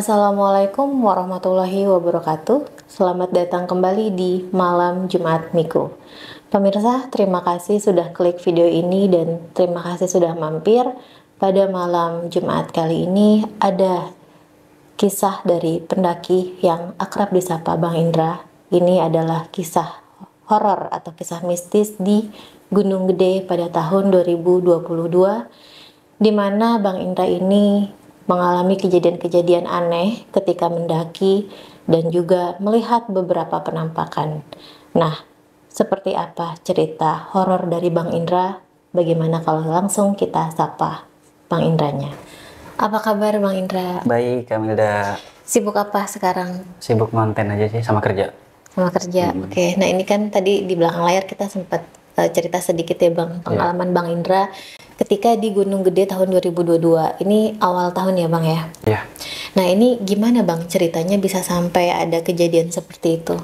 Assalamualaikum warahmatullahi wabarakatuh. Selamat datang kembali di Malam Jumat Miko. Pemirsa, terima kasih sudah klik video ini dan terima kasih sudah mampir. Pada malam Jumat kali ini ada kisah dari pendaki yang akrab disapa Bang Indra. Ini adalah kisah horor atau kisah mistis di Gunung Gede pada tahun 2022, di mana Bang Indra ini mengalami kejadian-kejadian aneh ketika mendaki dan juga melihat beberapa penampakan. Nah, seperti apa cerita horor dari Bang Indra? Bagaimana kalau langsung kita sapa Bang Indranya? Apa kabar Bang Indra? Baik, Kamilda. Sibuk apa sekarang? Sibuk konten aja sih, sama kerja. Sama kerja. Oke. Nah, ini kan tadi di belakang layar kita sempat cerita sedikit ya Bang, pengalaman Bang Indra ketika di Gunung Gede tahun 2022. Ini awal tahun ya Bang ya? Iya. Nah, ini gimana Bang ceritanya bisa sampai ada kejadian seperti itu?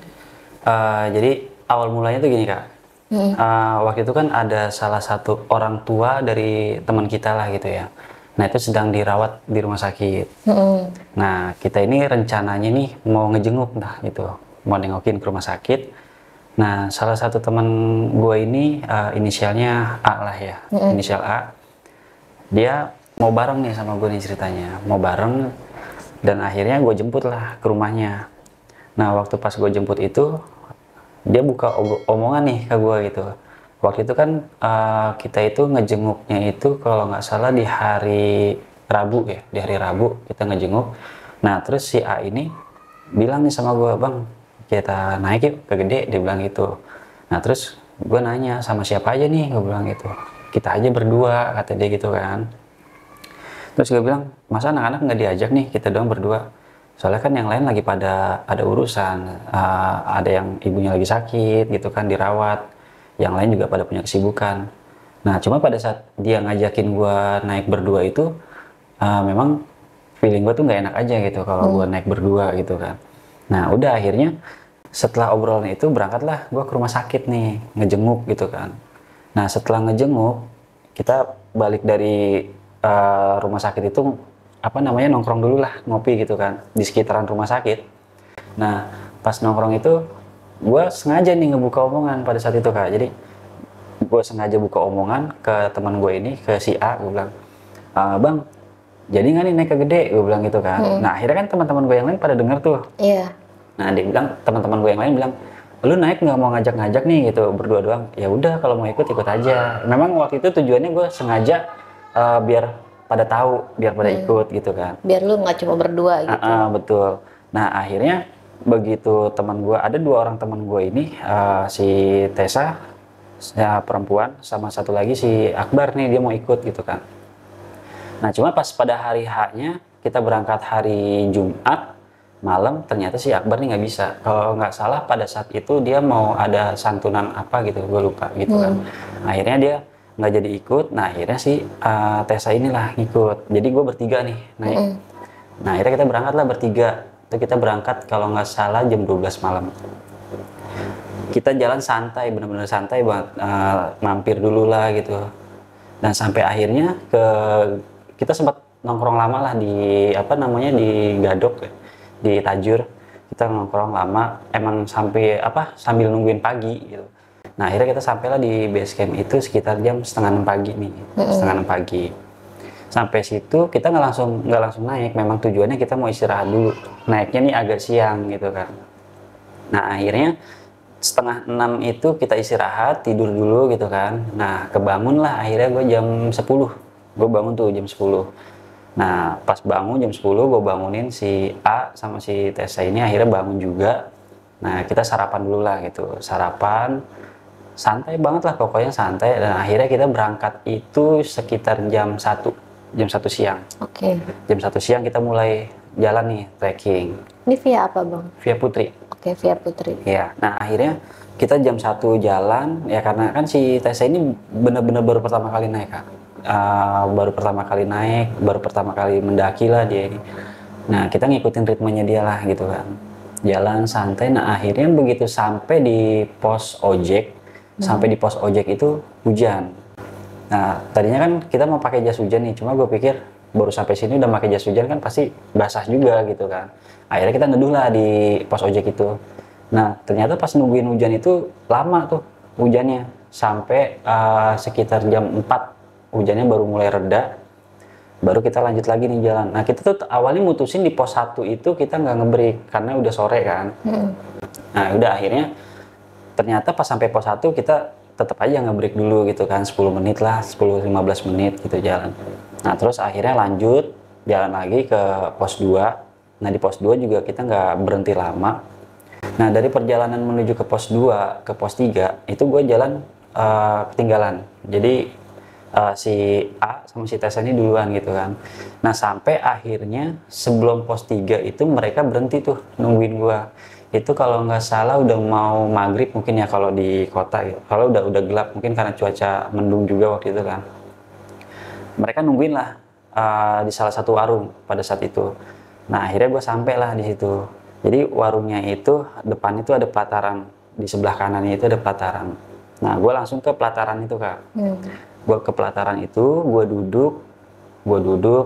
Jadi awal mulanya tuh gini Kak. Waktu itu kan ada salah satu orang tua dari teman kita lah gitu ya. Nah, itu sedang dirawat di rumah sakit. Nah, kita ini rencananya nih mau ngejenguk gitu. Mau nengokin ke rumah sakit. Nah, salah satu teman gue ini inisialnya A lah ya, inisial A. Dia mau bareng nih sama gue nih ceritanya, mau bareng, dan akhirnya gue jemput lah ke rumahnya. Nah, waktu pas gue jemput itu, dia buka omongan nih ke gue gitu. Waktu itu kan kita itu ngejenguknya itu kalau nggak salah di hari Rabu ya, di hari Rabu kita ngejenguk. Nah, terus si A ini bilang nih sama gue, "Bang, kita naik yuk ke Gede," dia bilang gitu. Nah, terus gue nanya, "Sama siapa aja nih?" Gue bilang gitu. "Kita aja berdua," kata dia gitu kan. Terus gue bilang, "Masa anak-anak nggak diajak nih, kita doang berdua? Soalnya kan yang lain lagi pada ada urusan, ada yang ibunya lagi sakit gitu kan, dirawat, yang lain juga pada punya kesibukan." Nah, cuma pada saat dia ngajakin gue naik berdua itu, memang feeling gue tuh nggak enak aja gitu kalau gue naik berdua gitu kan. Nah, udah akhirnya setelah obrolan itu berangkatlah gue ke rumah sakit nih, ngejenguk gitu kan. Nah, setelah ngejenguk, kita balik dari rumah sakit itu, nongkrong dulu lah, ngopi gitu kan, di sekitaran rumah sakit. Nah, pas nongkrong itu, gue sengaja nih ngebuka omongan pada saat itu Kak. Jadi, gue sengaja buka omongan ke teman gue ini, ke si A, gue bilang, "Bang, jadi nggak nih naik ke Gede?" Gue bilang gitu kan. Nah, akhirnya kan teman-teman gue yang lain pada denger tuh. Iya. Nah, dia bilang, teman-teman gue yang lain bilang, "Lu naik nggak mau ngajak-ngajak nih gitu, berdua doang?" Ya udah, kalau mau ikut ikut aja. Memang waktu itu tujuannya gue sengaja biar pada tahu, biar pada ikut gitu kan. Biar lu nggak cuma berdua gitu. Betul. Nah, akhirnya begitu teman gue, ada dua orang teman gue ini, si Tessa, ya, perempuan, sama satu lagi si Akbar nih, dia mau ikut gitu kan. Nah, cuma pas pada hari H-nya, kita berangkat hari Jumat malam, ternyata si Akbar nih nggak bisa. Kalau nggak salah pada saat itu dia mau ada santunan apa gitu, gue lupa gitu kan. Akhirnya dia nggak jadi ikut. Nah, akhirnya si Tessa inilah ngikut. Jadi gue bertiga nih naik. Nah, akhirnya kita berangkat lah bertiga. Itu kita berangkat kalau nggak salah jam 12 malam. Kita jalan santai, bener-bener santai banget. Mampir dulu lah gitu. Dan sampai akhirnya kita sempat nongkrong lama lah di di Gadok ya, di Tajur. Kita nongkrong lama, emang sambil nungguin pagi gitu. Nah, akhirnya kita sampailah di base camp itu sekitar jam setengah 6 pagi nih, setengah 6 pagi. Sampai situ kita nggak langsung naik, memang tujuannya kita mau istirahat dulu. Naiknya nih agak siang gitu kan. Nah, akhirnya setengah 6 itu kita istirahat, tidur dulu gitu kan. Nah, kebangun lah akhirnya gue jam 10. Gue bangun tuh jam 10. Nah, pas bangun jam 10 gue bangunin si A sama si Tessa ini, akhirnya bangun juga. Nah, kita sarapan dulu lah gitu. Sarapan, santai banget lah pokoknya, santai. Dan akhirnya kita berangkat itu sekitar jam 1 siang. Oke. Jam 1 siang kita mulai jalan nih, trekking. Ini via apa Bang? Via Putri. Oke, via Putri. Iya. Nah, akhirnya kita jam 1 jalan, ya karena kan si Tessa ini bener-bener baru pertama kali naik Kak. Baru pertama kali mendaki lah dia ini. Nah, kita ngikutin ritmenya dia lah gitu kan. Jalan santai. Nah, akhirnya begitu sampai di pos ojek, itu hujan. Nah, tadinya kan kita mau pakai jas hujan nih, cuma gue pikir baru sampai sini udah pakai jas hujan kan pasti basah juga gitu kan. Akhirnya kita neduh lah di pos ojek itu. Nah ternyata pas nungguin hujan itu lama tuh hujannya, sampai sekitar jam 4 hujannya baru mulai reda, baru kita lanjut lagi nih jalan. Nah kita tuh awalnya mutusin di pos 1 itu kita nggak ngebreak karena udah sore kan. Nah udah akhirnya ternyata pas sampai pos 1 kita tetap aja ngebreak dulu gitu kan, 10 menit lah, 10-15 menit gitu jalan. Nah terus akhirnya lanjut jalan lagi ke pos 2. Nah di pos 2 juga kita nggak berhenti lama. Nah dari perjalanan menuju ke pos 2 ke pos 3 itu gue jalan ketinggalan. Jadi si A sama si Tessa ini duluan gitu kan. Nah sampai akhirnya sebelum pos 3 itu mereka berhenti tuh nungguin gue. Itu kalau nggak salah udah mau maghrib mungkin ya kalau di kota gitu. Kalau udah gelap mungkin karena cuaca mendung juga waktu itu kan. Mereka nungguin lah di salah satu warung pada saat itu. Nah akhirnya gue sampai lah di situ. Jadi warungnya itu depan itu ada pelataran, di sebelah kanannya itu ada pelataran. Nah gue langsung ke pelataran itu kak. Gue ke pelataran itu, gue duduk,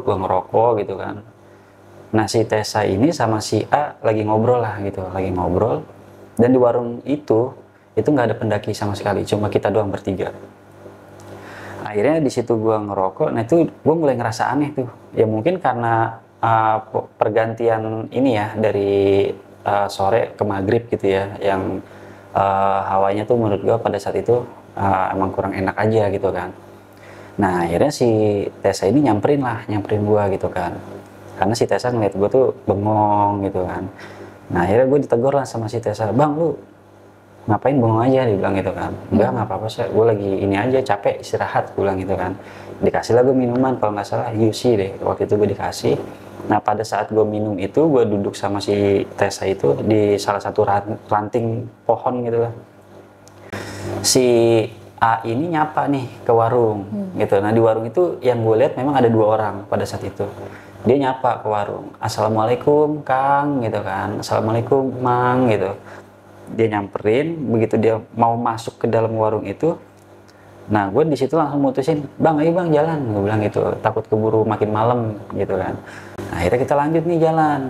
gue ngerokok gitu kan. Nah si Tessa ini sama si A lagi ngobrol lah gitu, lagi ngobrol. Dan di warung itu nggak ada pendaki sama sekali, cuma kita doang bertiga. Akhirnya di situ gue ngerokok, nah itu gue mulai ngerasa aneh tuh. Ya mungkin karena pergantian ini ya dari sore ke maghrib gitu ya, yang hawanya tuh menurut gue pada saat itu emang kurang enak aja gitu kan. Nah akhirnya si Tessa ini nyamperin gue gitu kan, karena si Tessa ngeliat gue tuh bengong gitu kan. Nah akhirnya gue ditegur lah sama si Tessa, bang lu ngapain bengong aja, dibilang gitu kan. Enggak, nggak apa-apa sih, gue lagi ini aja capek istirahat, gue bilang gitu kan. Dikasih lah gue minuman, kalau nggak salah UC deh waktu itu gue dikasih. Nah pada saat gue minum itu, gue duduk sama si Tessa itu di salah satu ranting pohon gitu lah. Si A ini nyapa nih ke warung gitu. Nah di warung itu yang gue lihat memang ada 2 orang pada saat itu. Dia nyapa ke warung, assalamualaikum kang gitu kan, assalamualaikum mang gitu. Dia nyamperin, begitu dia mau masuk ke dalam warung itu, nah gue di situ langsung mutusin, bang ayo bang jalan, gue bilang gitu, takut keburu makin malam gitu kan. Nah, akhirnya kita lanjut nih jalan.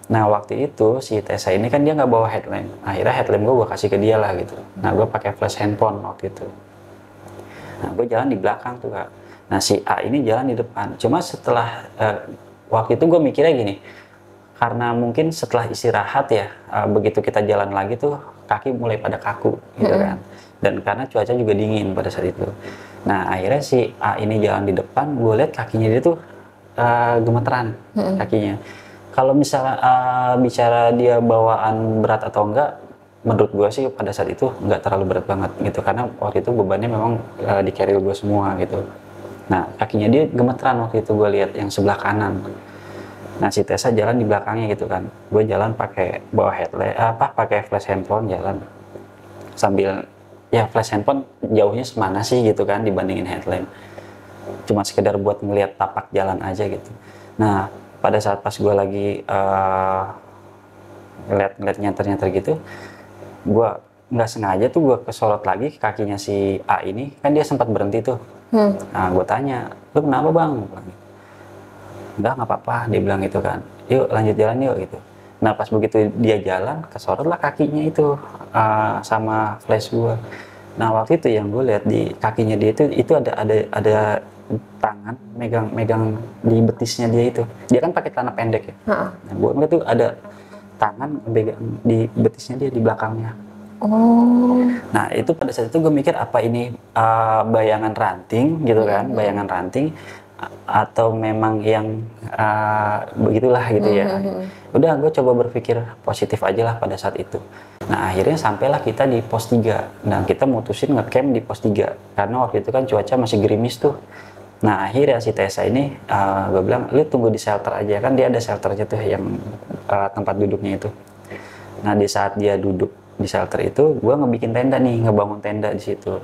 Nah waktu itu si Tessa ini kan dia nggak bawa headlamp, akhirnya headlamp gue kasih ke dia lah gitu. Nah gue pakai flash handphone waktu itu. Nah gue jalan di belakang tuh kak. Nah si A ini jalan di depan. Cuma setelah waktu itu gue mikirnya gini, karena mungkin setelah istirahat ya, begitu kita jalan lagi tuh kaki mulai pada kaku gitu kan. Dan karena cuaca juga dingin pada saat itu. Nah akhirnya si A ini jalan di depan, gue lihat kakinya dia tuh gemeteran kakinya. Kalau misalnya bicara dia bawaan berat atau enggak, menurut gue sih pada saat itu nggak terlalu berat banget gitu, karena waktu itu bebannya memang di carrier gue semua gitu. Nah kakinya dia gemeteran waktu itu gue lihat yang sebelah kanan. Nah si Tessa jalan di belakangnya gitu kan, gue jalan pakai bawa headlamp, pakai flash handphone jalan sambil ya flash handphone jauhnya semana sih gitu kan dibandingin headlamp, cuma sekedar buat ngeliat tapak jalan aja gitu. Nah pada saat pas gue lagi ngeliat nyenter gitu, gue nggak sengaja tuh gue kesorot lagi kakinya si A ini, kan dia sempat berhenti tuh. Nah gue tanya, lu kenapa bang? Enggak, nggak apa-apa, dia bilang gitu kan, yuk lanjut jalan yuk gitu. Nah pas begitu dia jalan, kesorot lah kakinya itu sama flash gue. Nah waktu itu yang gue lihat di kakinya dia itu ada tangan megang di betisnya dia itu. Dia kan pakai celana pendek ya. Nah gue ngeliat tuh ada tangan megang di betisnya dia di belakangnya. Nah itu pada saat itu gue mikir apa ini bayangan ranting gitu kan, bayangan ranting atau memang yang begitulah gitu ya. Udah gue coba berpikir positif aja lah pada saat itu. Nah akhirnya sampailah kita di pos 3. Nah kita mutusin ngecamp di pos 3 karena waktu itu kan cuaca masih gerimis tuh. Nah akhirnya si Tessa ini gue bilang, lu tunggu di shelter aja, kan dia ada shelternya tuh yang tempat duduknya itu. Nah di saat dia duduk di shelter itu, gue ngebikin tenda nih, ngebangun tenda di situ.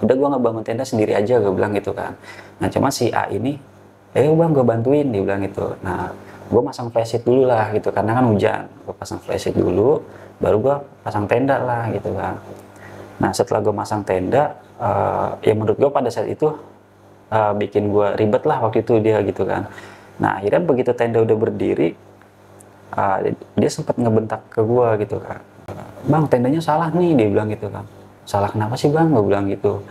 Udah gue ngebangun tenda sendiri aja, gue bilang gitu kan. Nah cuma si A ini, bang gue bantuin, dia bilang gitu. Nah gue pasang flashlight dulu lah gitu, karena kan hujan. Gue pasang flashlight dulu, baru gue pasang tenda lah gitu kan. Nah setelah gue pasang tenda, ya menurut gue pada saat itu bikin gue ribet lah waktu itu dia gitu kan. Nah akhirnya begitu tenda udah berdiri, dia sempat ngebentak ke gue gitu kan, bang tendanya salah nih, dia bilang gitu kan. Salah kenapa sih bang, gue bilang gitu.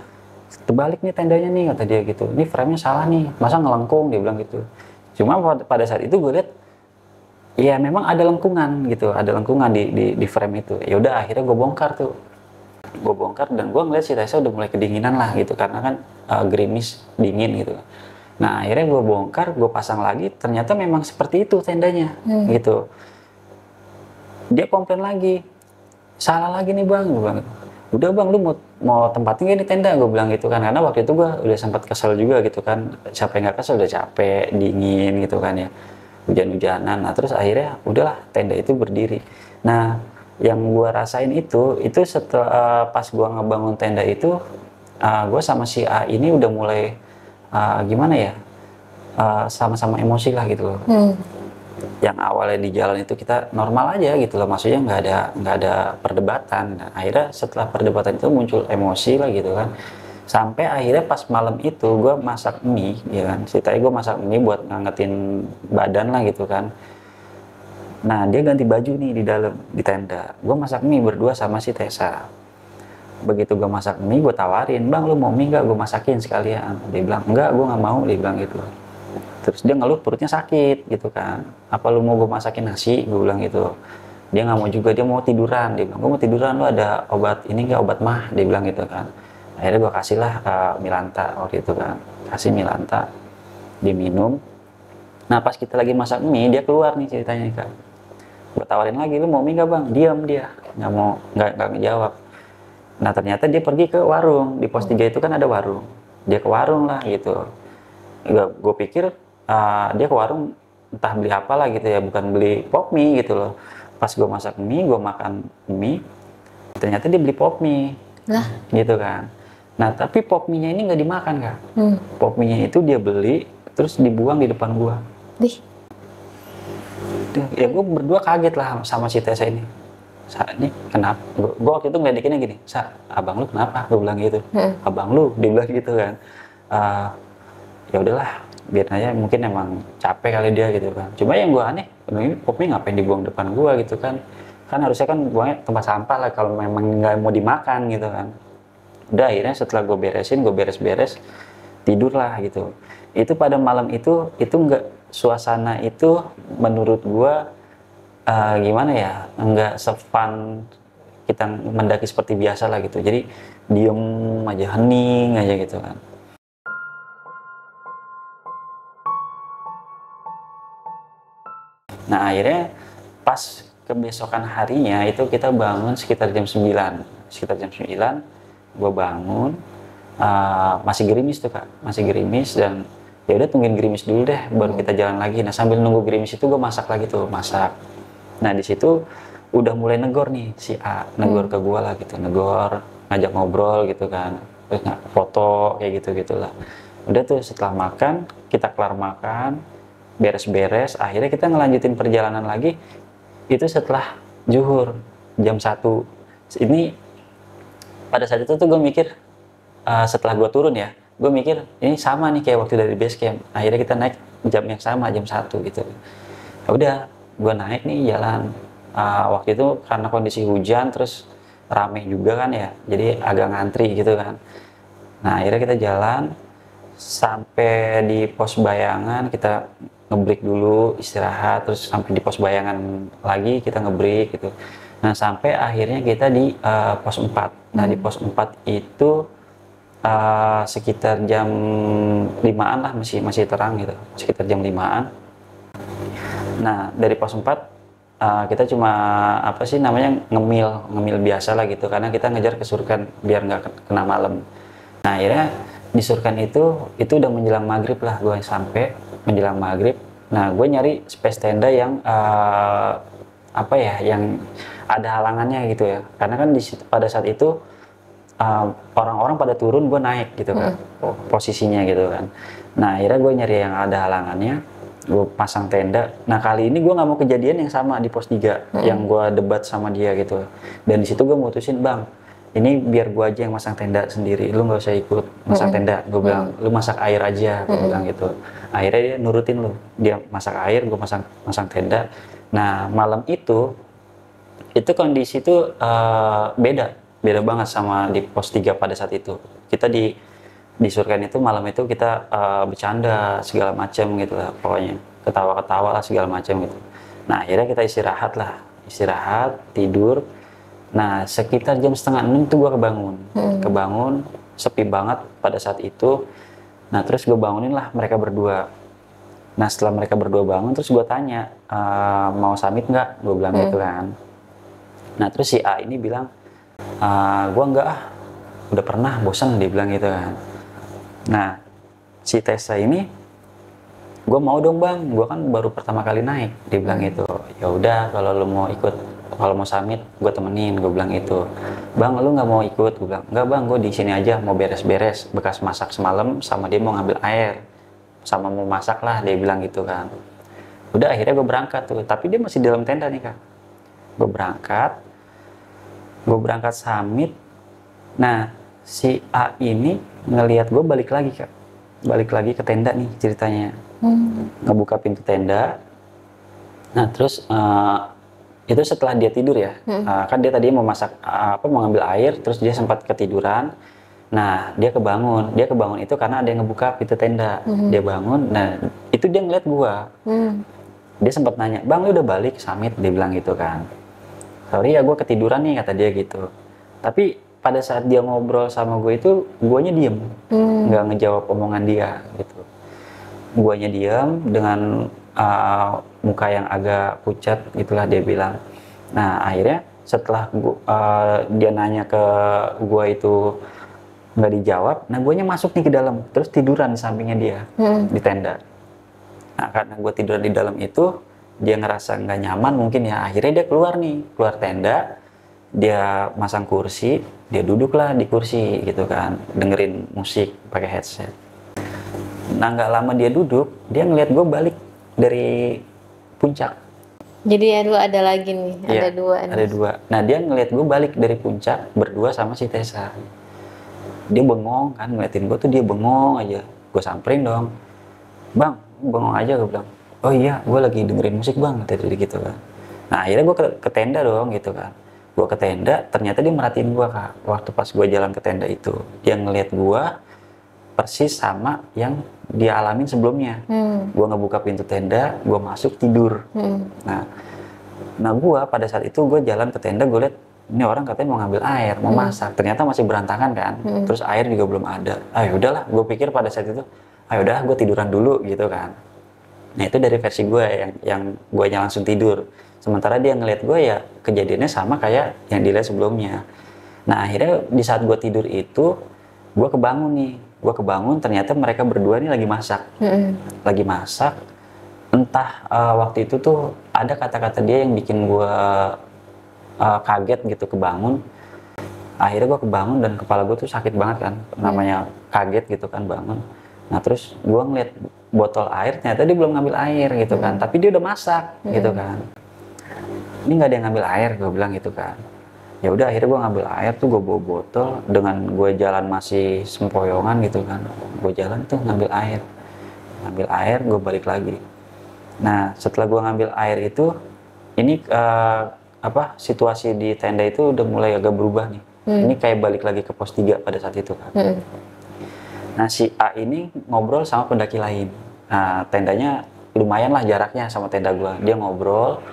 Terbalik nih tendanya nih, kata dia gitu, ini frame-nya salah nih, masa ngelengkung, dia bilang gitu. Cuma pada saat itu gue lihat ya memang ada lengkungan gitu, ada lengkungan di frame itu. Ya udah akhirnya gue bongkar tuh, gue bongkar dan gue ngeliat si Tessa udah mulai kedinginan lah gitu, karena kan gerimis dingin gitu. Nah akhirnya gue bongkar, gue pasang lagi, ternyata memang seperti itu tendanya gitu. Dia komplain lagi, salah lagi nih bang, gue bilang. Udah bang, lu mau tempatin gak di tenda, gue bilang gitu kan. Karena waktu itu gue udah sempat kesel juga gitu kan, siapa yang gak kesel, udah capek, dingin gitu kan ya, hujan-hujanan. Nah terus akhirnya udahlah tenda itu berdiri. Nah yang gue rasain itu setelah pas gue ngebangun tenda itu, gue sama si A ini udah mulai gimana ya, sama-sama emosi lah gitu loh. Yang awalnya di jalan itu kita normal aja gitu loh, maksudnya nggak ada perdebatan. Nah, akhirnya setelah perdebatan itu muncul emosi lah gitu kan, sampai akhirnya pas malam itu gue masak mie ya kan, ceritanya gue masak mie buat ngangetin badan lah gitu kan. Nah dia ganti baju nih di dalam di tenda, gue masak mie berdua sama si Tessa. Begitu gue masak mie, gue tawarin, bang lu mau mie nggak, gue masakin sekalian. Dia bilang enggak, gue nggak mau, dia bilang gitu. Terus dia ngeluh perutnya sakit gitu kan, apa lu mau gue masakin nasi, gue bilang gitu. Dia nggak mau juga, dia mau tiduran. Dia bilang gue mau tiduran, lu ada obat ini nggak, obat mah, dia bilang gitu kan. Akhirnya gue kasih lah Milanta waktu itu kan, kasih Milanta, dia minum. Nah pas kita lagi masak mie, dia keluar nih ceritanya kan. Gue tawarin lagi, lu mau mie nggak bang, diam dia, nggak mau, nggak ngejawab. Nah ternyata dia pergi ke warung, di pos 3 itu kan ada warung, dia ke warung lah gitu. Gue pikir dia ke warung entah beli apa lah gitu ya, bukan beli pop mie gitu loh. Pas gue masak mie, gue makan mie, ternyata dia beli pop mie lah gitu kan. Nah tapi pop mie nya ini nggak dimakan kan. Pop mie nya itu dia beli terus dibuang di depan gue. Ya gue berdua kaget lah sama si Tessa ini. Ini kenapa? Gue waktu itu ngeledekinnya gini, abang lu kenapa? Gue bilang gitu. Abang lu, dia bilang gitu kan. Ya udahlah, biar aja, mungkin emang capek kali dia gitu kan. Cuma yang gue aneh, ini pop mie ngapain dibuang depan gue gitu kan. Kan harusnya kan buangnya tempat sampah lah kalau memang nggak mau dimakan gitu kan. Udah akhirnya setelah gue beresin, gue beres-beres, tidur lah gitu. Itu pada malam itu nggak, suasana itu menurut gue gimana ya, nggak se-fun kita mendaki seperti biasa lah gitu. Jadi diem aja, hening aja gitu kan. Nah akhirnya pas kebesokan harinya itu kita bangun sekitar jam 9. Sekitar jam 9 gue bangun, masih gerimis tuh kak, masih gerimis. Dan ya udah tungguin gerimis dulu deh baru kita jalan lagi. Nah sambil nunggu gerimis itu gue masak lagi tuh, masak. Nah di situ udah mulai negor nih si A, negor ke gue lah gitu, negor, ngajak ngobrol gitu kan, terus foto kayak gitu gitulah. Udah tuh setelah makan, kita kelar makan, beres-beres, akhirnya kita ngelanjutin perjalanan lagi. Itu setelah zuhur jam 1. Ini pada saat itu tuh gue mikir, setelah gue turun ya, gue mikir ini sama nih kayak waktu dari base camp. Akhirnya kita naik jam yang sama, jam 1 gitu. Ya udah, gue naik nih jalan. Waktu itu karena kondisi hujan terus rame juga kan ya, jadi agak ngantri gitu kan. Nah akhirnya kita jalan sampai di pos bayangan, kita ngebreak dulu, istirahat, terus sampai di pos bayangan lagi kita ngebreak gitu. Nah sampai akhirnya kita di pos 4. Nah di pos 4 itu sekitar jam 5-an lah, masih terang gitu, sekitar jam 5-an. Nah dari pos 4 kita cuma apa sih namanya, ngemil biasa lah gitu, karena kita ngejar ke Surkan biar nggak kena malam. Nah akhirnya di Surkan itu udah menjelang maghrib lah, gue sampai menjelang maghrib. Nah gue nyari space tenda yang apa ya, yang ada halangannya gitu ya, karena kan pada saat itu orang-orang pada turun, gue naik gitu kan, posisinya gitu kan. Nah akhirnya gue nyari yang ada halangannya, gue pasang tenda. Nah kali ini gue nggak mau kejadian yang sama di pos 3 yang gue debat sama dia gitu. Dan di situ gue mutusin, bang, ini biar gue aja yang masang tenda sendiri, lu nggak usah ikut masang tenda. Gue bilang, lu masak air aja, gue bilang gitu. Akhirnya dia nurutin lu, dia masak air, gue masang tenda. Nah malam itu kondisi itu beda banget sama di pos 3 pada saat itu. Kita di Surken itu malam itu kita bercanda segala macam gitu lah, pokoknya ketawa-ketawa lah segala macam gitu. Nah akhirnya kita istirahat tidur. Nah sekitar jam 5:30 tuh gue kebangun sepi banget pada saat itu. Nah terus gue bangunin lah mereka berdua. Nah setelah mereka berdua bangun terus gue tanya, mau summit nggak, gue bilang gitu kan. Nah terus si A ini bilang, gue enggak udah pernah, bosan, dia bilang gitu kan. Nah si Tessa ini, gue mau dong bang, gue kan baru pertama kali naik, dia bilang gitu. Ya udah kalau lu mau ikut, kalau mau summit gue temenin, gue bilang gitu. Bang lu nggak mau ikut, gue bilang enggak bang, gue di sini aja mau beres-beres bekas masak semalam, sama dia mau ngambil air sama mau masak lah, dia bilang gitu kan. Udah akhirnya gue berangkat tuh, tapi dia masih di dalam tenda nih kak. Gue berangkat summit. Nah si A ini ngelihat gue balik lagi ke tenda nih ceritanya. Ngebuka pintu tenda. Nah terus itu setelah dia tidur ya. Kan dia tadi mau masak mau ngambil air, terus dia sempat ketiduran. Nah dia kebangun itu karena ada yang ngebuka pintu tenda. Dia bangun, nah itu dia ngeliat gue. Dia sempat nanya, bang lu udah balik summit, dia bilang gitu kan. Sorry ya gue ketiduran nih, kata dia gitu. Tapi pada saat dia ngobrol sama gue itu, guanya diem, nggak ngejawab omongan dia gitu. Guanya diem dengan muka yang agak pucat gitulah, dia bilang. Nah akhirnya setelah dia nanya ke gue itu nggak dijawab, nah guanya masuk nih ke dalam, terus tiduran di sampingnya dia di tenda. Nah karena gue tiduran di dalam itu, dia ngerasa nggak nyaman mungkin ya, akhirnya dia keluar tenda. Dia masang kursi, dia duduklah di kursi gitu kan, dengerin musik pakai headset. Nah nggak lama dia duduk, dia ngeliat gue balik dari puncak. Jadi ada lagi nih, ya, ada dua nih. Ada dua. Nah dia ngeliat gue balik dari puncak berdua sama si Tessa. Dia bengong kan, ngeliatin gue tuh dia bengong aja. Gue samperin dong, bang bengong aja, gue bilang. Oh iya, gue lagi dengerin musik bang, tadi gitu kan. Nah akhirnya gue ke tenda dong gitu kan. Gue ke tenda, ternyata dia merhatiin gue kak. Waktu pas gue jalan ke tenda itu, dia ngeliat gue persis sama yang dia alamin sebelumnya. Gue ngebuka pintu tenda, gue masuk tidur. Nah gue pada saat itu gue jalan ke tenda, gue liat ini orang katanya mau ngambil air, mau masak. Ternyata masih berantakan kan. Terus air juga belum ada. Udahlah, gue pikir pada saat itu, udah gue tiduran dulu gitu kan. Nah itu dari versi gue yang gue langsung tidur. Sementara dia ngeliat gue ya kejadiannya sama kayak yang dilihat sebelumnya. Nah akhirnya di saat gue tidur itu, gue kebangun ternyata mereka berdua ini lagi masak. Lagi masak. Entah waktu itu tuh ada kata-kata dia yang bikin gue kaget gitu, kebangun. Akhirnya gue kebangun dan kepala gue tuh sakit banget kan. Namanya kaget gitu kan, bangun. Nah terus gue ngeliat botol air, ternyata dia belum ngambil air gitu kan. Tapi dia udah masak gitu kan. Ini nggak ada yang ngambil air, gue bilang gitu kan. Ya udah akhirnya gue ngambil air tuh, gue bawa botol dengan gue jalan masih sempoyongan gitu kan. Gue jalan tuh ngambil air, gue balik lagi. Nah setelah gue ngambil air itu, ini situasi di tenda itu udah mulai agak berubah nih. Ini kayak balik lagi ke pos 3 pada saat itu kan. Nah si A ini ngobrol sama pendaki lain. Nah tendanya lumayan lah jaraknya sama tenda gue. Dia ngobrol.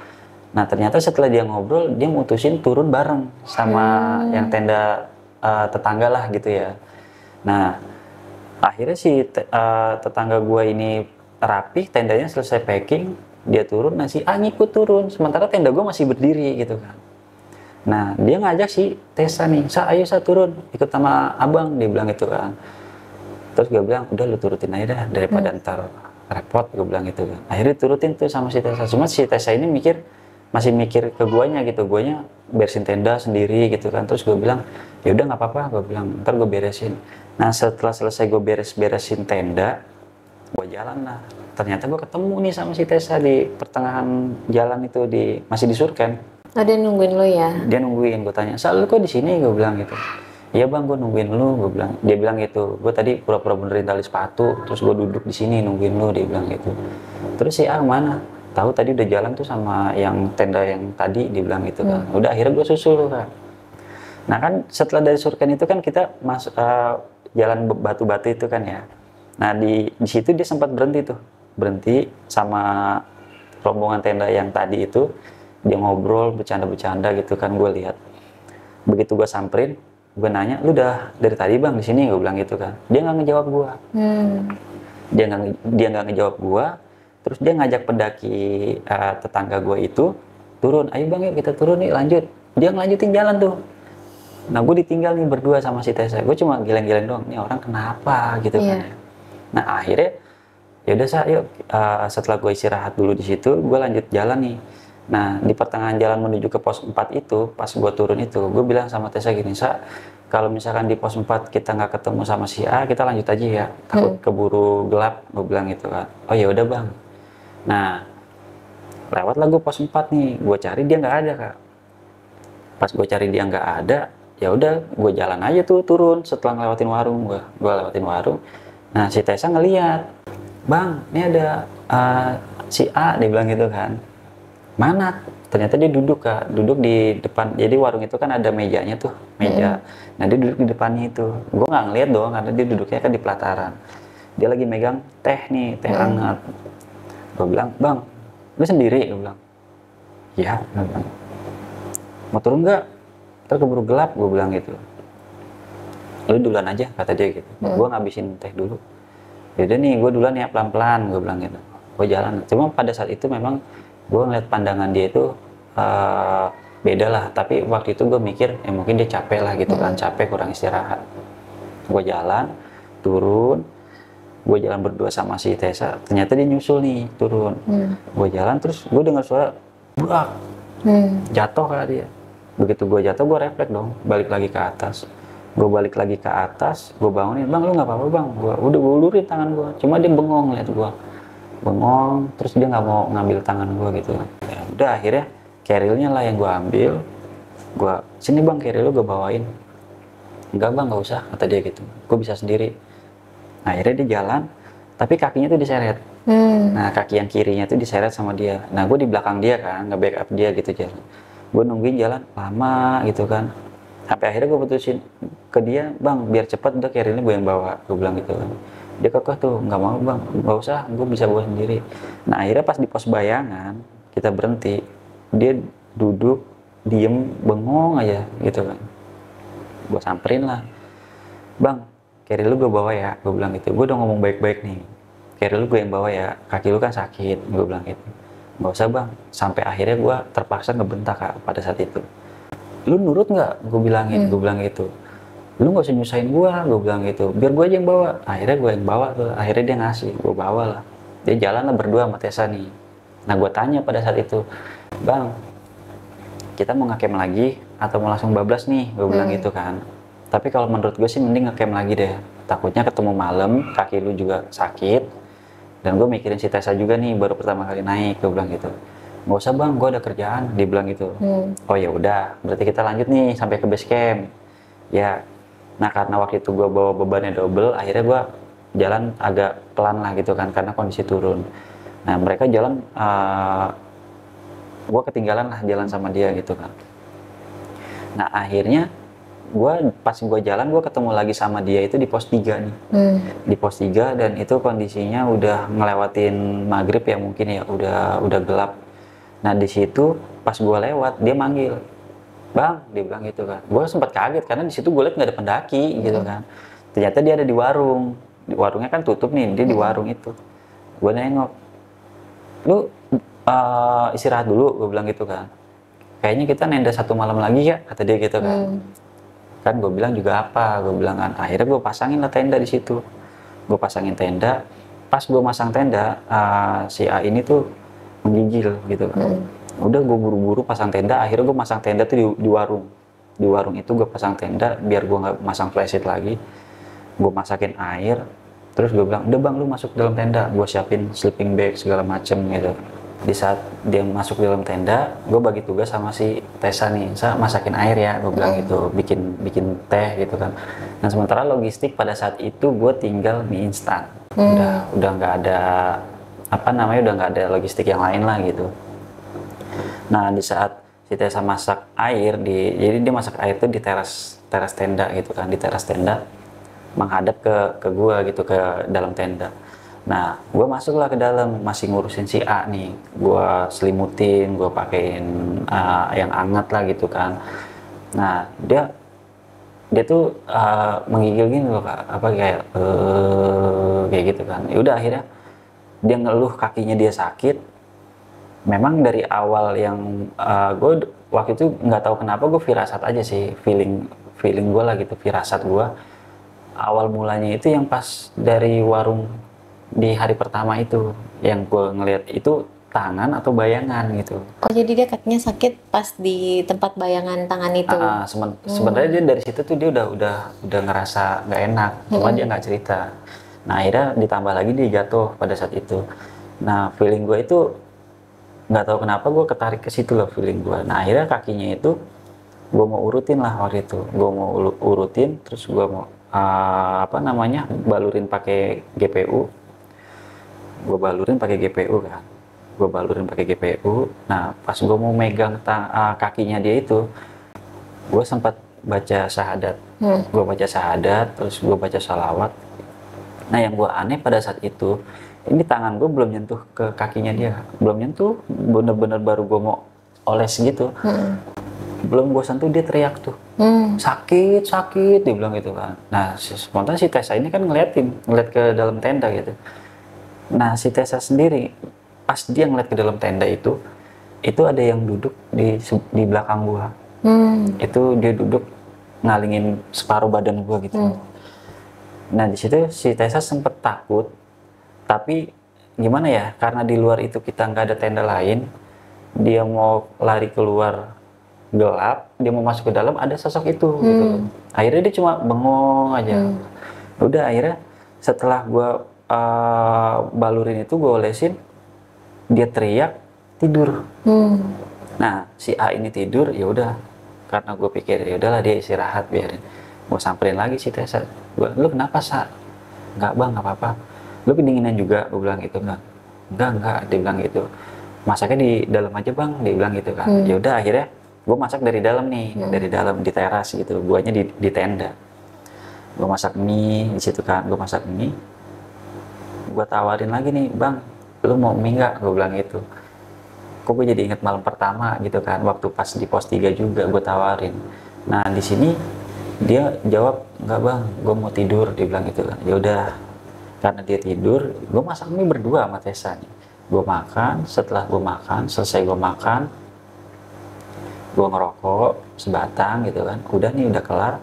Nah ternyata setelah dia ngobrol, dia mutusin turun bareng sama yang tenda tetangga lah gitu ya. Nah akhirnya si tetangga gue ini rapi, tendanya selesai packing, dia turun. Nah si A ngikut turun, sementara tenda gue masih berdiri gitu kan. Nah dia ngajak si Tessa nih, ayo turun, ikut sama abang, dia bilang gitu kan. Terus gue bilang, udah lu turutin aja dah, daripada ntar repot, gue bilang gitu kan. Akhirnya turutin tuh sama si Tessa. Cuma si Tessa ini masih mikir ke guanya gitu, guanya beresin tenda sendiri gitu kan. Terus gue bilang, ya udah nggak apa-apa, gue bilang ntar gue beresin. Nah setelah selesai gue beresin tenda, gue jalan lah. Ternyata gue ketemu nih sama si Tessa di pertengahan jalan itu, masih di Surken. Oh, dia nungguin lo ya? Dia nungguin. Gue tanya, Sal, lu kok di sini? Gue bilang gitu. Iya bang, gue nungguin lu. Gue bilang. Dia bilang gitu. Gue tadi pura-pura benerin tali sepatu, terus gue duduk di sini nungguin lu. Dia bilang gitu. Terus si A mana? Tahu tadi udah jalan tuh sama yang tenda yang tadi. Dia bilang gitu kan. Udah akhirnya gue susul lu kan. Nah kan setelah dari Surken itu kan kita jalan batu-batu itu kan ya. Nah di situ dia sempat berhenti tuh. Berhenti sama rombongan tenda yang tadi itu. Dia ngobrol, bercanda-bercanda gitu kan, gue lihat. Begitu gue samperin, gue nanya, lu udah dari tadi bang di sini? Gue bilang gitu kan. Dia nggak ngejawab gue. Dia nggak ngejawab gue. Terus dia ngajak pendaki tetangga gue itu turun. Ayo bang, yuk kita turun nih, lanjut. Dia ngelanjutin jalan tuh. Nah gue ditinggal nih berdua sama si Tessa. Gue cuma geleng-geleng doang. Ini orang kenapa gitu kan? Nah akhirnya ya udah yuk setelah gue istirahat dulu di situ, gue lanjut jalan nih. Nah di pertengahan jalan menuju ke pos 4 itu, pas gue turun itu, gue bilang sama Tessa gini, Sa, kalau misalkan di pos 4 kita nggak ketemu sama si A, kita lanjut aja ya, takut keburu gelap, gue bilang gitu kan. Oh ya udah bang. Nah lewatlah gue pos 4 nih, gue cari dia nggak ada kak. Pas gue cari dia nggak ada, ya udah gue jalan aja tuh turun setelah ngelewatin warung. Gue lewatin warung. Nah si Tessa ngeliat, bang ini ada si A, dia bilang gitu kan. Mana? Ternyata dia duduk kak, duduk di depan. Jadi warung itu kan ada mejanya tuh, meja. Nah dia duduk di depannya itu. Gue nggak ngeliat doang karena dia duduknya kan di pelataran. Dia lagi megang teh nih, teh hangat. Gue bilang, bang, lu sendiri? Gue bilang, ya. Mau turun nggak? Ntar keburu gelap, gue bilang gitu. Lu duluan aja, kata dia gitu. Gue ngabisin teh dulu. Yaudah nih, gue duluan ya pelan-pelan, gue bilang gitu. Gue jalan. Cuma pada saat itu memang gue ngeliat pandangan dia itu beda lah. Tapi waktu itu gue mikir, mungkin dia capek lah gitu kan. Capek, kurang istirahat. Gue jalan, turun. Gue jalan berdua sama si Tessa. Ternyata dia nyusul nih, turun. Gue jalan, terus gue dengar suara, burak. Jatuh kali dia. Begitu gue jatuh, gue refleks dong. Balik lagi ke atas. Gue balik lagi ke atas, gue bangunin, bang lu nggak apa-apa bang. Gue ulurin tangan gue. Cuma dia bengong liat gue. Bengong, terus dia nggak mau ngambil tangan gue gitu. Ya udah akhirnya carrier-nya lah yang gue ambil. Gue, sini bang carrier lu gue bawain. Enggak bang, nggak usah, kata dia gitu. Gue bisa sendiri. Nah, akhirnya dia jalan, tapi kakinya tuh diseret. Nah kaki yang kirinya tuh diseret sama dia. Nah gue di belakang dia kan, nge-backup dia gitu jalan. Gue nungguin jalan lama gitu kan. Sampai akhirnya gue putusin ke dia, bang biar cepet udah carrier-nya gue yang bawa. Gue bilang gitu kan. Dia kekeh tuh, nggak mau bang, nggak usah, gue bisa bawa sendiri. Nah akhirnya pas di pos bayangan, kita berhenti, dia duduk, diem, bengong aja gitu kan. Gue samperin lah, bang, carrier lu gue bawa ya, gue bilang gitu. Gue udah ngomong baik-baik nih, carrier lu gue yang bawa ya, kaki lu kan sakit, gue bilang gitu. Nggak usah bang, sampai akhirnya gue terpaksa ngebentak kak pada saat itu. Lu nurut nggak? Gue bilangin, gue bilang gitu. Lu nggak usah nyusahin gue bilang gitu, biar gue aja yang bawa. Akhirnya gue yang bawa tuh, akhirnya dia ngasih, gue bawa lah. Dia jalan lah berdua sama Tessa nih. Nah gue tanya pada saat itu, bang, kita mau ngecamp lagi atau mau langsung bablas nih, gue bilang gitu kan. Tapi kalau menurut gue sih mending ngecamp lagi deh, takutnya ketemu malam, kaki lu juga sakit. Dan gue mikirin si Tessa juga nih, baru pertama kali naik, gue bilang gitu. Nggak usah bang, gue ada kerjaan, dia bilang gitu. Oh ya udah, berarti kita lanjut nih sampai ke base camp. Ya. Nah karena waktu itu gue bawa bebannya double, akhirnya gue jalan agak pelan lah gitu kan, karena kondisi turun. Nah mereka jalan, gue ketinggalan lah jalan sama dia gitu kan. Nah akhirnya pas gue jalan, gue ketemu lagi sama dia itu di pos 3 nih. Di pos 3 dan itu kondisinya udah ngelewatin maghrib ya mungkin ya, udah gelap. Nah di situ pas gue lewat, dia manggil, bang, dia bilang gitu kan. Gue sempat kaget karena di situ gue liat nggak ada pendaki gitu kan. Ternyata dia ada di warung. Warungnya kan tutup nih, dia di warung itu. Gue nengok, lu istirahat dulu, gue bilang gitu kan. Kayaknya kita nenda 1 malam lagi ya, kata dia gitu kan. Kan gue bilang juga apa, gue bilang kan. Akhirnya gue pasangin lah tenda di situ. Gue pasangin tenda. Pas gue masang tenda, si A ini tuh menggigil gitu kan. Udah gue buru-buru pasang tenda, akhirnya gue pasang tenda tuh di warung. Di warung itu gue pasang tenda biar gue nggak masang flashlight lagi. Gue masakin air, terus gue bilang, udah bang lu masuk dalam tenda, gue siapin sleeping bag segala macem gitu. Di saat dia masuk di dalam tenda, gue bagi tugas sama si Tessa nih, saya masakin air ya, gue bilang gitu, bikin teh gitu kan. Nah sementara logistik pada saat itu gue tinggal mie instan, udah nggak ada apa namanya, udah nggak ada logistik yang lain lah gitu. Nah di saat si Tessa masak air jadi dia masak air tuh di teras tenda gitu kan, di teras tenda menghadap ke gua gitu, ke dalam tenda. Nah gua masuklah ke dalam, masih ngurusin si A nih, gua selimutin, gua pakein yang hangat lah gitu kan. Nah dia tuh menggigil gini loh Kak, apa kayak gitu kan. Ya udah akhirnya dia ngeluh kakinya dia sakit. Memang dari awal yang gue waktu itu nggak tahu kenapa gue firasat aja sih, feeling gue lah gitu, firasat gue awal mulanya itu yang pas dari warung di hari pertama itu yang gue ngelihat itu tangan atau bayangan gitu. Oh, jadi dia kakinya sakit pas di tempat bayangan tangan itu. Sebenarnya dia dari situ tuh dia udah ngerasa nggak enak, cuma dia nggak cerita. Nah akhirnya ditambah lagi dia jatuh pada saat itu. Nah feeling gue itu nggak tahu kenapa gue ketarik ke situ loh, feeling gue. Nah akhirnya kakinya itu gue mau urutin lah waktu itu, gue mau urutin, terus gue mau apa namanya, balurin pakai GPU, gue balurin pakai GPU kan, gue balurin pakai GPU. Nah pas gue mau megang kakinya dia itu, gue sempat baca syahadat, terus gue baca salawat. Nah yang gue aneh pada saat itu, ini tangan gue belum nyentuh ke kakinya dia, belum nyentuh, bener-bener baru gue mau oles gitu, belum gue sentuh dia teriak tuh, sakit dia bilang gitu kan. Nah spontan si Tessa ini kan ngeliat ke dalam tenda gitu. Nah si Tessa sendiri pas dia ngeliat ke dalam tenda itu ada yang duduk di belakang gue. Itu dia duduk ngalingin separuh badan gue gitu. Nah di situ si Tessa sempet takut, tapi gimana ya, karena di luar itu kita nggak ada tenda lain, dia mau lari keluar gelap, dia mau masuk ke dalam ada sosok itu gitu. Akhirnya dia cuma bengong aja. Udah akhirnya setelah gue balurin itu, gue olesin, dia teriak tidur. Nah si A ini tidur, ya udah, karena gue pikir ya udahlah dia istirahat, biarin. Gue samperin lagi si Tessa, lu kenapa Sa? Enggak bang, nggak apa-apa. Lu kedinginan juga, gue bilang gitu kan. Enggak, dia bilang gitu. Masaknya di dalam aja bang, dia bilang gitu kan. Ya udah akhirnya gue masak dari dalam nih, dari dalam di teras gitu. Guanya di tenda. Gue masak mie di situ kan, gue masak mie. Gue tawarin lagi nih, bang, lu mau mie nggak? Gue bilang gitu. Kok gue jadi inget malam pertama gitu kan, waktu pas di pos 3 juga gue tawarin. Nah di sini dia jawab, nggak bang, gue mau tidur, dia bilang gitu kan. Ya udah, karena dia tidur, gue masak mie berdua sama Tessa nih. Gue makan, setelah gue makan, selesai gue makan, gue ngerokok sebatang gitu kan. Udah nih, udah kelar.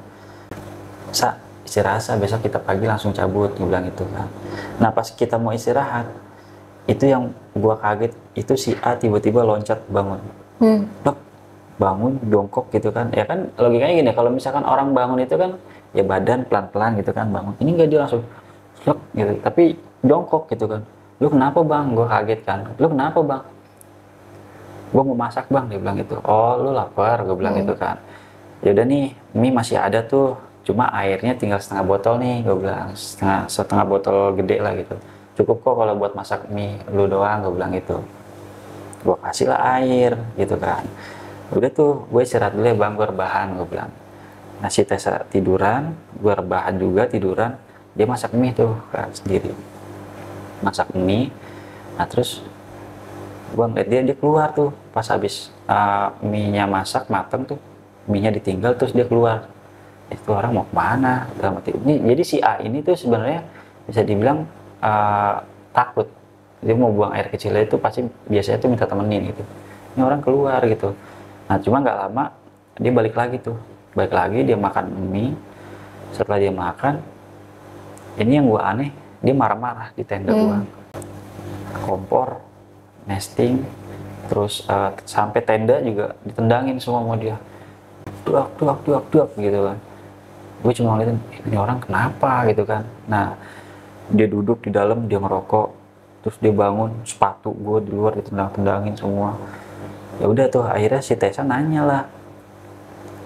Sa, istirahat Sa, besok kita pagi langsung cabut, gue bilang gitu kan. Nah pas kita mau istirahat, itu yang gue kaget, itu si A tiba-tiba loncat bangun. Loh, bangun jongkok gitu kan, ya kan logikanya gini, kalau misalkan orang bangun itu kan ya badan pelan-pelan gitu kan bangun, ini enggak, dia langsung slok gitu, tapi jongkok gitu kan. Lu kenapa bang? Gue kaget kan. Lu kenapa bang? Gue mau masak bang, dia bilang gitu. Oh lu lapar, gue bilang gitu kan. Ya udah nih, mie masih ada tuh, cuma airnya tinggal setengah botol nih, gue bilang, setengah botol gede lah gitu, cukup kok kalau buat masak mie lu doang, gue bilang gitu. Gue kasih lah air gitu kan. Udah tuh, gue istirahat dulu ya bang, gue rebahan, gue bilang. Nah si Tessa tiduran, gue rebahan juga tiduran. Dia masak mie tuh kan sendiri, masak mie. Nah terus gue ngeliat dia keluar tuh pas habis mie nya masak mateng tuh, mie nya ditinggal, terus dia keluar. Itu orang mau kemana? Ini jadi si A ini tuh sebenarnya bisa dibilang takut. Dia mau buang air kecilnya itu pasti biasanya tuh minta temenin gitu. Ini orang keluar gitu. Nah cuma nggak lama dia balik lagi dia makan mie. Setelah dia makan, ini yang gue aneh, dia marah-marah di tenda gue. Kompor, nesting, terus sampai tenda juga ditendangin semua sama dia. Duak gitu kan. Gue cuma ngeliatin, ini orang kenapa gitu kan. Nah dia duduk di dalam, dia ngerokok. terus dia bangun, sepatu gue di luar ditendang-tendangin semua. Ya udah tuh akhirnya si Tessa nanya lah,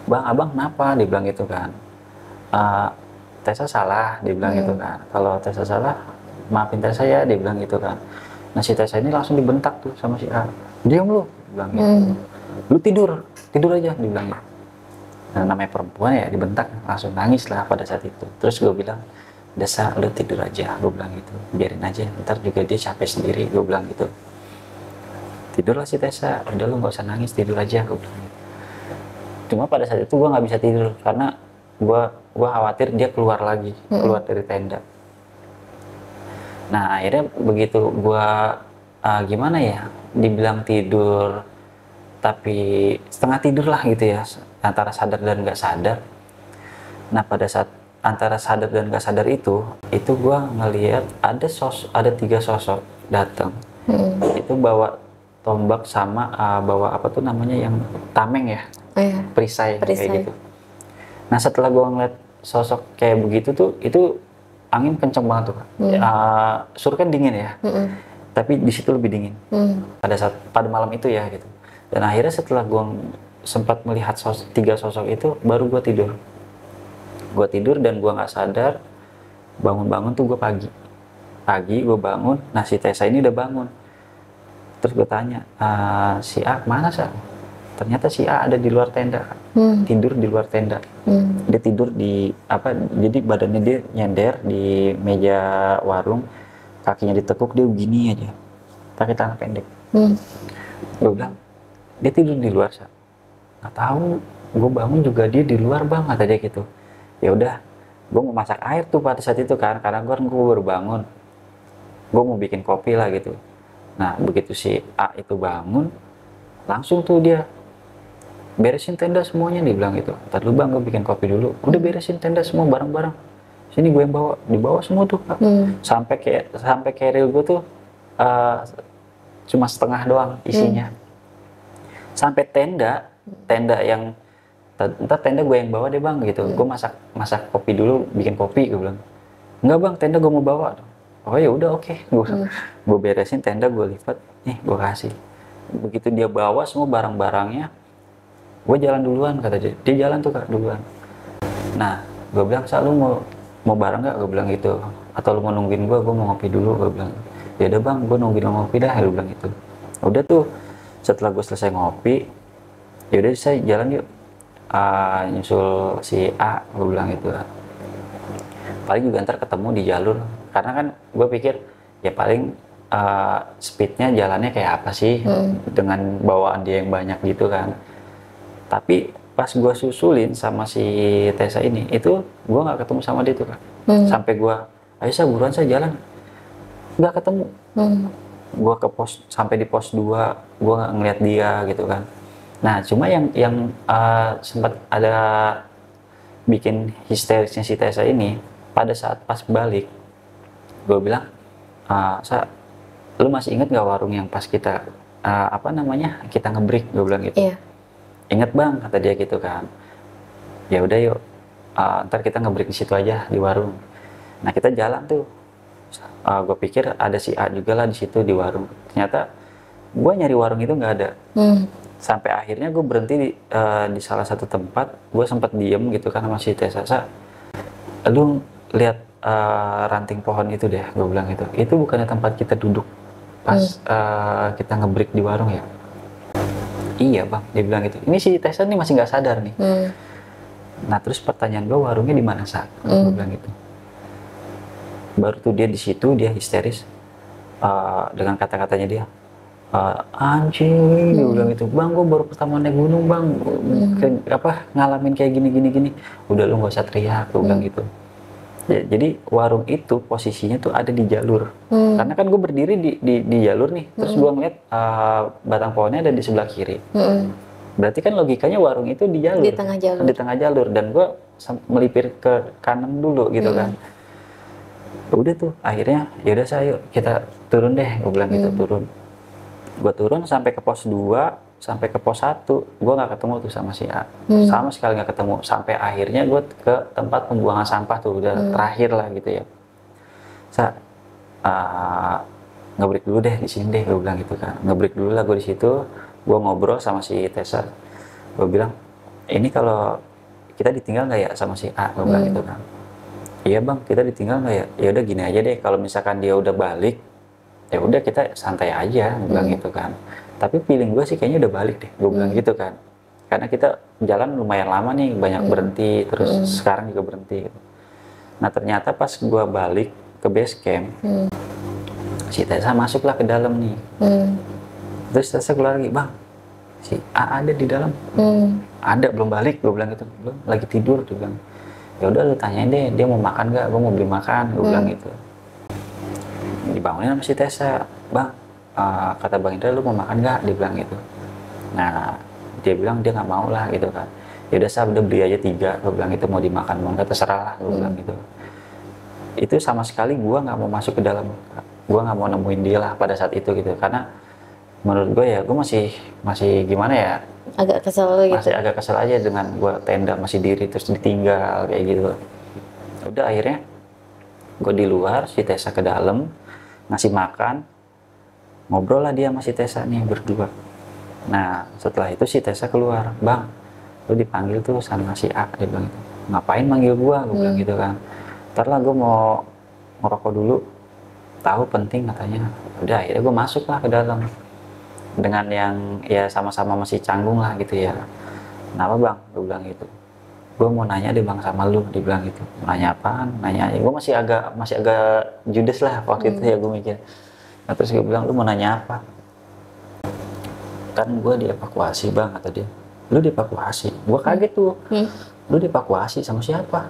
bang abang kenapa, dia bilang gitu kan. Tessa salah, dia bilang gitu kan. Kalau Tessa salah, maafin Tessa ya, dia bilang gitu kan. Nah si Tessa ini langsung dibentak tuh sama si A, diam lu, bilang gitu. Lu tidur aja, dibilang gitu. Nah namanya perempuan ya dibentak, langsung nangis lah pada saat itu. Terus gue bilang, Desa lu tidur aja, gue bilang gitu, biarin aja, ntar juga dia capek sendiri, gue bilang gitu. Tidurlah si Tessa, udah lu gak usah nangis, tidur aja, gue bilang gitu. Cuma pada saat itu gue nggak bisa tidur karena gue khawatir dia keluar lagi, keluar dari tenda. Nah akhirnya begitu gue gimana ya, dibilang tidur tapi setengah tidur lah gitu ya, antara sadar dan nggak sadar. Nah pada saat antara sadar dan nggak sadar itu gue ngelihat ada 3 sosok datang. Itu bawa tombak sama bawa apa tuh namanya yang tameng ya, perisai kayak gitu. Nah setelah gue ngeliat sosok kayak begitu tuh, itu angin kenceng banget tuh. Sur kan dingin ya, tapi di situ lebih dingin pada malam itu ya gitu. Dan akhirnya setelah gue sempat melihat 3 sosok itu, baru gue tidur. Gue tidur dan gue nggak sadar, bangun-bangun tuh gue pagi gue bangun. Nah si Tessa ini udah bangun. Terus gue tanya, si A mana sih? Ternyata si A ada di luar tenda, tidur di luar tenda. Dia tidur di jadi badannya dia nyender di meja warung, kakinya ditekuk, dia begini aja, pakai celana pendek. Gue bilang, dia tidur di luar, Sa. Nggak tahu, gue bangun juga dia di luar bang, kata dia gitu. Ya udah, gue mau masak air tuh pada saat itu kan, karena gue baru bangun, gue mau bikin kopi lah gitu. Nah begitu si A itu bangun, langsung tuh dia beresin tenda semuanya, dia bilang gitu. Ntar dulu bang, gue bikin kopi dulu. Udah beresin tenda semua barang-barang, sini gue yang bawa, dibawa semua tuh Pak. Sampai keril gue tuh cuma setengah doang isinya. Sampai tenda yang ntar tenda gue yang bawa deh bang gitu. Gue masak kopi dulu, bikin kopi, gue bilang. Enggak bang, tenda gue mau bawa. Oh ya udah oke. Gue beresin tenda, gue lipat, nih gue kasih. Begitu dia bawa semua barang-barangnya, gue jalan duluan, kata dia. Dia jalan tuh Kak duluan. Nah gue bilang, Sa, lu mau bareng nggak? Gue bilang gitu. Atau lu mau nungguin gue mau ngopi dulu, gue bilang. Ya udah bang, gue nungguin lo ngopi dah, gue bilang gitu. Udah tuh, setelah gue selesai ngopi, ya udah saya jalan yuk, nyusul si A, gue bilang gitu. Paling juga ntar ketemu di jalur, karena kan gue pikir ya paling speednya jalannya kayak apa sih dengan bawaan dia yang banyak gitu kan. Tapi pas gue susulin sama si Tessa ini, itu gue nggak ketemu sama dia tuh kan. Sampai gue, ayo Sa, buruan saya jalan, nggak ketemu. Gue ke pos, sampai di pos 2 gue nggak ngeliat dia gitu kan. Nah cuma yang sempat ada bikin histerisnya si Tessa ini, pada saat pas balik, gue bilang, Sa, lu masih inget gak warung yang pas kita kita ngebreak, gue bilang gitu. Inget bang, kata dia gitu kan. Ya udah yuk, ntar kita ngebreak di situ aja di warung. Nah kita jalan tuh, gue pikir ada si A juga lah di situ di warung. Ternyata gue nyari warung itu nggak ada. Sampai akhirnya gue berhenti di salah satu tempat. Gue sempat diem gitu kan sama si Tessa. Sa, lu lihat ranting pohon itu deh, gue bilang gitu. Itu bukannya tempat kita duduk pas kita ngebreak di warung ya? Iya bang, dia bilang gitu. Ini si Tessa nih masih nggak sadar nih. Nah terus pertanyaan gue, warungnya di mana Sa? Gue bilang gitu. Baru tuh dia di situ, dia histeris dengan kata-katanya dia. Anjing, dia bilang gitu. Bang, gue baru pertama naik gunung bang, ngalamin kayak gini. Udah lu nggak usah teriak, gue bilang gitu. Ya, jadi warung itu posisinya tuh ada di jalur. Karena kan gue berdiri di jalur nih, terus gue ngeliat batang pohonnya ada di sebelah kiri. Berarti kan logikanya warung itu di jalur, di tengah jalur, dan gue melipir ke kanan dulu gitu kan. Udah tuh akhirnya, yaudah saya yuk kita turun deh, gue bilang gitu. Gue turun sampai ke pos 2, sampai ke pos 1, gue nggak ketemu tuh sama si A. Sama sekali nggak ketemu. Sampai akhirnya gue ke tempat pembuangan sampah tuh, udah terakhir lah gitu ya. Sa, nge-break dulu deh di sini deh, gue bilang gitu kan. Nge-break dulu lah gue di situ. Gue ngobrol sama si Tessa. Gue bilang, ini kalau kita ditinggal nggak ya sama si A, gue bilang gitu kan. Iya bang, kita ditinggal nggak ya? Ya udah gini aja deh, kalau misalkan dia udah balik, ya udah kita santai aja, gue bilang gitu kan. Tapi feeling gue sih kayaknya udah balik deh, gue bilang gitu kan. Karena kita jalan lumayan lama nih, banyak berhenti, terus sekarang juga berhenti. Gitu. Nah ternyata pas gue balik ke base camp, si Tessa masuklah ke dalam nih. Terus Tessa keluar lagi, bang, si A ada di dalam. Ada, belum balik, gue bilang gitu. Belum, lagi tidur, dia bilang. Ya udah lu tanyain deh, dia mau makan nggak? Gue mau beli makan, gue bilang gitu. Dibangunin sama si Tessa, bang, kata Bang Indra lu mau makan nggak? Dia bilang gitu. Nah dia bilang dia nggak mau lah gitu kan. Ya udah saya udah beli aja 3, gue bilang itu mau dimakan mau nggak terserah lah, gue bilang gitu. Itu sama sekali gue nggak mau masuk ke dalam, gue nggak mau nemuin dia lah pada saat itu gitu, karena menurut gue ya gue masih gimana ya, agak kesel gitu. Masih agak kesel aja dengan gue tenda masih diri terus ditinggal kayak gitu. Udah akhirnya gue di luar, si Tessa ke dalam ngasih makan, ngobrol lah dia sama si Tessa nih berdua. Nah setelah itu si Tessa keluar, bang lu dipanggil tuh sama si A, dia bilang gitu. Ngapain manggil gue bilang gitu kan. Ntar lah gue mau ngerokok dulu, tahu penting katanya. Udah akhirnya gue masuk lah ke dalam dengan yang ya sama-sama masih canggung lah gitu ya. Kenapa bang? Gue bilang gitu. Gue mau nanya deh bang sama lu, dia bilang gitu. Nanya apaan? Nanya aja. Gue masih agak judes lah waktu itu ya gue mikir. Nah, terus gue bilang lu mau nanya apa? Kan gue dievakuasi bang, kata dia. Lu dievakuasi? Gue kaget tuh. Lu dievakuasi sama siapa?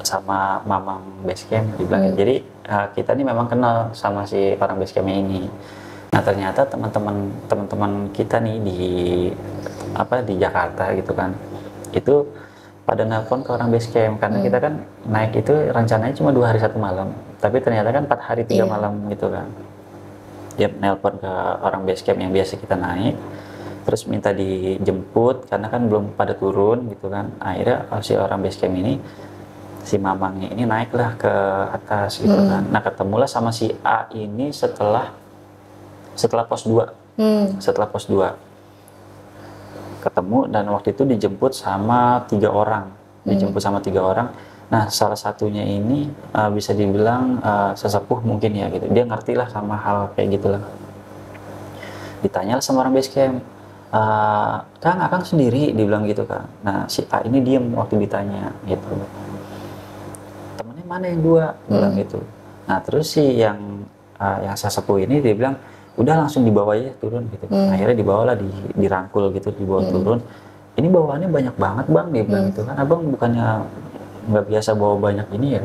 Sama Mamang Basecamp, dibilang. Jadi kita nih memang kenal sama si orang Basecamp ini. Nah ternyata teman-teman kita nih di Jakarta gitu kan, itu pada nelpon ke orang Basecamp karena kita kan naik itu rencananya cuma 2 hari 1 malam, tapi ternyata kan 4 hari 3 malam gitu kan. Dia nelpon ke orang Basecamp yang biasa kita naik, terus minta dijemput karena kan belum pada turun gitu kan. Akhirnya si orang Basecamp ini, si Mamangnya ini naiklah ke atas gitu kan. Nah ketemulah sama si A ini setelah pos 2. Setelah pos 2 ketemu, dan waktu itu dijemput sama 3 orang. Nah salah satunya ini bisa dibilang sesepuh mungkin ya gitu, dia ngerti lah sama hal kayak gitulah. Ditanyalah sama orang Basecamp, Kang Akang sendiri, dibilang gitu kan. Nah si A ini diem waktu ditanya gitu, temennya mana yang 2, bilang gitu. Nah terus si yang sesepuh ini dia bilang udah langsung dibawa aja turun gitu. Akhirnya dibawalah, dirangkul gitu, dibawa turun. Ini bawaannya banyak banget bang, dia bilang gitu kan. Abang bukannya nggak biasa bawa banyak ini ya?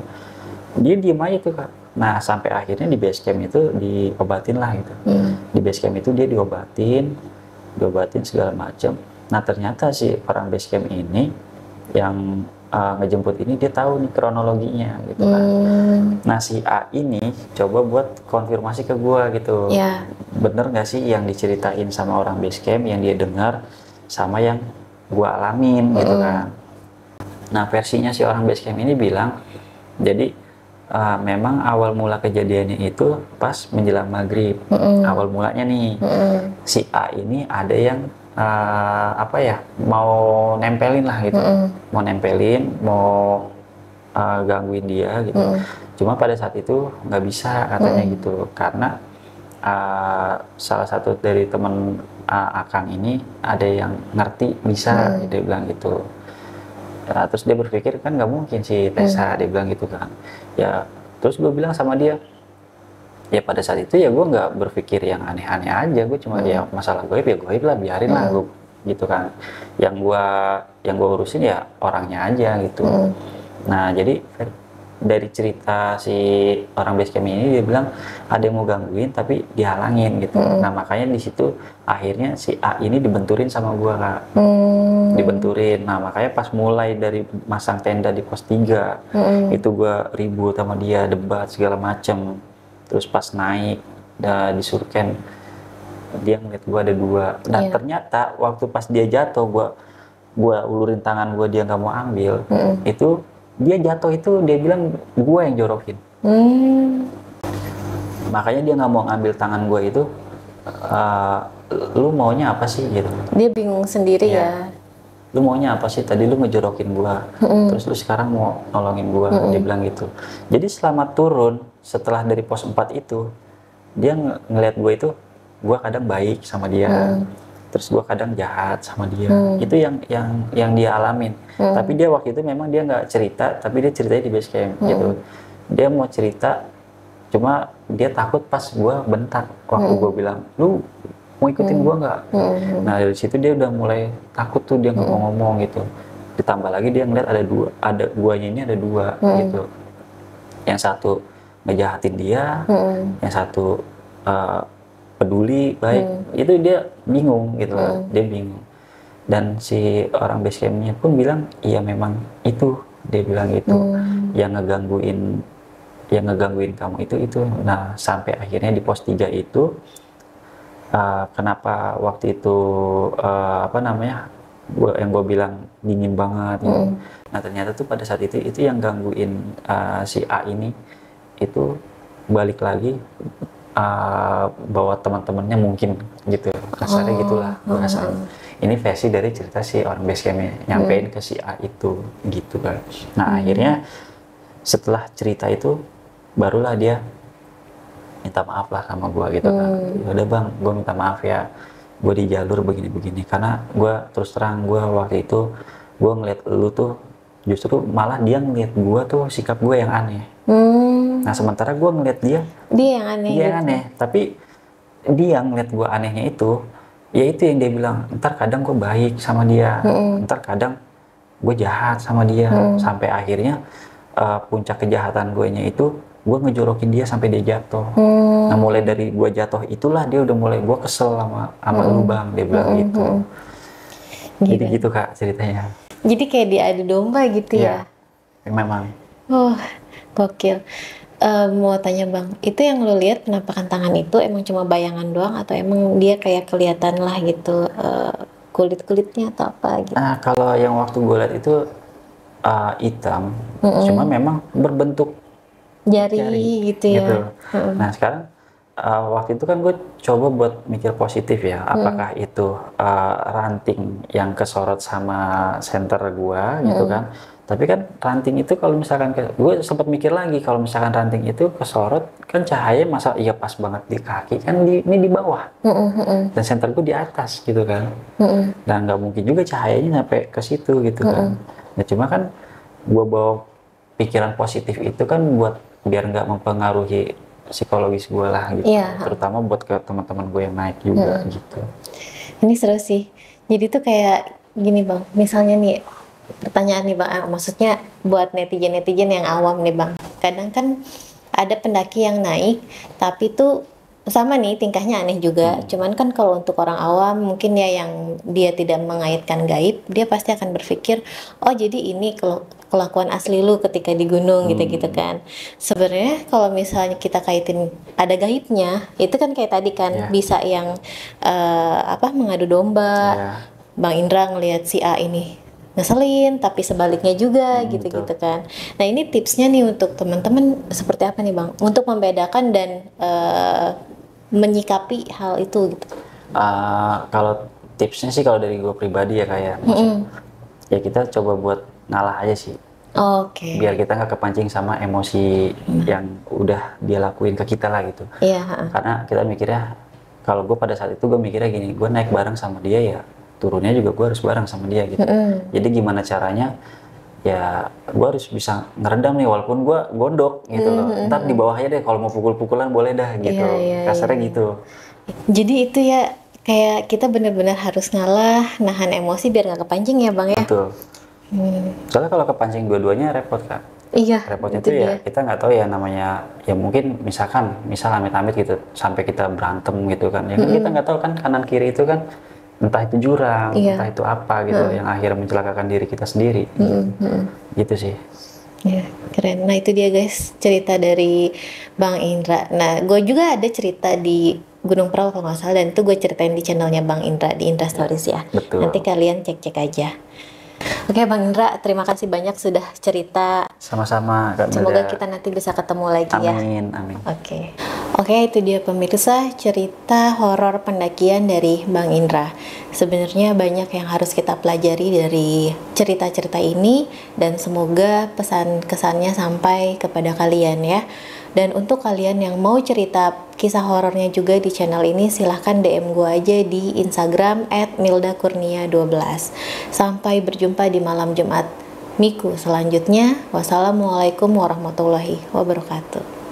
Dia diem aja tuh kak. Nah sampai akhirnya di base camp itu diobatin lah gitu. Di base camp itu dia diobatin segala macam. Nah ternyata si orang base camp ini yang ngejemput ini dia tahu nih kronologinya gitu kan. Nah si A ini coba buat konfirmasi ke gua gitu. Bener nggak sih yang diceritain sama orang base camp, yang dia dengar sama yang gua alamin gitu kan. Nah versinya si orang base camp ini bilang, jadi memang awal mula kejadiannya itu pas menjelang maghrib. Awal mulanya nih si A ini ada yang mau nempelin lah gitu, mau gangguin dia gitu. Cuma pada saat itu nggak bisa katanya gitu, karena salah satu dari teman Akang ini ada yang ngerti bisa, dia bilang gitu. Terus dia berpikir kan nggak mungkin si Tessa, dia bilang gitu kan. Ya terus gue bilang sama dia, ya pada saat itu ya gue nggak berpikir yang aneh-aneh aja, gue cuma ya masalah goib ya goib lah, biarin lah gue gitu kan. Yang gue urusin ya orangnya aja gitu. Nah jadi dari cerita si orang basecamp ini dia bilang ada yang mau gangguin tapi dihalangin gitu. Nah makanya di situ akhirnya si A ini dibenturin sama gue kak. Dibenturin. Nah makanya pas mulai dari masang tenda di pos 3 itu gue ribut sama dia, debat segala macem. Terus pas naik disuruh Ken, dia ngeliat gue ada 2. Dan ternyata waktu pas dia jatuh, gue ulurin tangan gue, dia nggak mau ambil. Itu dia jatuh itu dia bilang gue yang jorokin. makanya dia nggak mau ngambil tangan gue itu. Lu maunya apa sih gitu? Dia bingung sendiri ya. Lu maunya apa sih? Tadi lu ngejorokin gua, terus lu sekarang mau nolongin gua, dia bilang gitu. Jadi selama turun, setelah dari pos 4 itu, dia ngelihat gua itu, gua kadang baik sama dia, terus gua kadang jahat sama dia. Itu yang dia alamin. Tapi dia waktu itu memang dia nggak cerita, tapi dia ceritanya di base camp gitu. Dia mau cerita, cuma dia takut pas gua bentak waktu gua bilang, lu mau ikutin gua nggak? Nah dari situ dia udah mulai takut tuh, dia nggak mau ngomong gitu. Ditambah lagi dia ngeliat ada guanya ini ada dua gitu. Yang satu ngejahatin dia, yang satu peduli baik. Itu dia bingung gitu, dia bingung. Dan si orang base campnya pun bilang, iya memang itu, dia bilang itu yang ngegangguin kamu itu. Nah sampai akhirnya di pos 3 itu. Kenapa waktu itu yang gue bilang dingin banget gitu. Nah ternyata tuh pada saat itu yang gangguin si A ini itu balik lagi bawa teman-temannya mungkin gitu, kasarnya gitulah bahasanya. Ini versi dari cerita si orang base campnya nyampein ke si A itu gitu kan. Nah akhirnya setelah cerita itu barulah dia minta maaf lah sama gue gitu kan. Udah bang, gue minta maaf ya, gue di jalur begini-begini, karena gue terus terang gue waktu itu gue ngeliat lu tuh justru malah dia ngeliat gue tuh sikap gue yang aneh. Nah sementara gue ngeliat dia yang aneh dia yang aneh, tapi dia ngeliat gue anehnya itu, ya itu yang dia bilang, ntar kadang gue baik sama dia, ntar kadang gue jahat sama dia, sampai akhirnya puncak kejahatan gue nya itu gue ngejorokin dia sampai dia jatuh. Nah mulai dari gue jatuh itulah dia udah mulai, gue kesel sama lu bang, dia bilang gitu. Jadi gitu kak ceritanya. Jadi kayak diadu domba gitu ya? Memang. Gokil. Mau tanya bang, itu yang lo lihat penampakan tangan itu emang cuma bayangan doang atau emang dia kayak kelihatan lah gitu kulit-kulitnya atau apa gitu? Nah kalau yang waktu gue lihat itu hitam, cuma memang berbentuk jari gitu ya. Nah sekarang waktu itu kan gue coba buat mikir positif ya, apakah itu ranting yang kesorot sama senter gue gitu kan. Tapi kan ranting itu kalau misalkan gue sempat mikir lagi, kalau misalkan ranting itu kesorot kan cahaya masa iya pas banget di kaki kan, ini di bawah dan senter gue di atas gitu kan. Dan nggak mungkin juga cahayanya sampai ke situ gitu kan. Nah cuma kan gue bawa pikiran positif itu kan buat biar nggak mempengaruhi psikologis gue lah gitu, terutama buat ke teman-teman gue yang naik juga gitu. Ini seru sih. Jadi tuh kayak gini bang, misalnya nih pertanyaan nih bang, maksudnya buat netizen yang awam nih bang, kadang kan ada pendaki yang naik tapi tuh sama nih tingkahnya aneh juga. Cuman kan kalau untuk orang awam mungkin ya yang dia tidak mengaitkan gaib, dia pasti akan berpikir oh jadi ini kelakuan asli lu ketika di gunung gitu-gitu kan. Sebenarnya kalau misalnya kita kaitin ada gaibnya, itu kan kayak tadi kan bisa yang mengadu domba. Bang Indra ngelihat si A ini ngeselin, tapi sebaliknya juga gitu-gitu kan. Nah ini tipsnya nih untuk teman-teman seperti apa nih bang, untuk membedakan dan menyikapi hal itu gitu. Kalau tipsnya sih kalau dari gue pribadi ya kayak ya kita coba buat ngalah aja sih. Biar kita nggak kepancing sama emosi yang udah dia lakuin ke kita lah gitu. Karena kita mikirnya, kalau gue pada saat itu gue mikirnya gini, gue naik bareng sama dia ya turunnya juga gue harus bareng sama dia gitu. Jadi gimana caranya ya gue harus bisa ngeredam nih walaupun gue gondok gitu loh. Ntar di bawahnya deh kalau mau pukul-pukulan boleh dah gitu. Kasarnya gitu. Jadi itu ya kayak kita benar-benar harus ngalah, nahan emosi biar nggak kepancing ya bang ya. Betul. Soalnya kalau kepancing dua-duanya repot kan. Repotnya itu ya kita nggak tahu ya namanya, ya mungkin misal amit-amit gitu sampai kita berantem gitu kan. Ya kan kita nggak tahu kan kanan kiri itu kan entah itu jurang, entah itu apa gitu yang akhirnya mencelakakan diri kita sendiri. Gitu sih. Ya, keren. Nah itu dia guys, cerita dari Bang Indra. Nah gue juga ada cerita di Gunung Prau kalau nggak salah, dan itu gue ceritain di channelnya Bang Indra, di Indra Stories ya. Betul. Nanti kalian cek-cek aja. Oke Bang Indra, terima kasih banyak sudah cerita. Sama-sama Kak Milda. Semoga kita nanti bisa ketemu lagi ya. Amin, amin. Oke, itu dia pemirsa cerita horor pendakian dari Bang Indra. Sebenarnya banyak yang harus kita pelajari dari cerita-cerita ini dan semoga pesan kesannya sampai kepada kalian ya. Dan untuk kalian yang mau cerita kisah horornya juga di channel ini, silahkan DM gue aja di Instagram @mildakurnia12. Sampai berjumpa di malam Jumat Miku selanjutnya. Wassalamualaikum warahmatullahi wabarakatuh.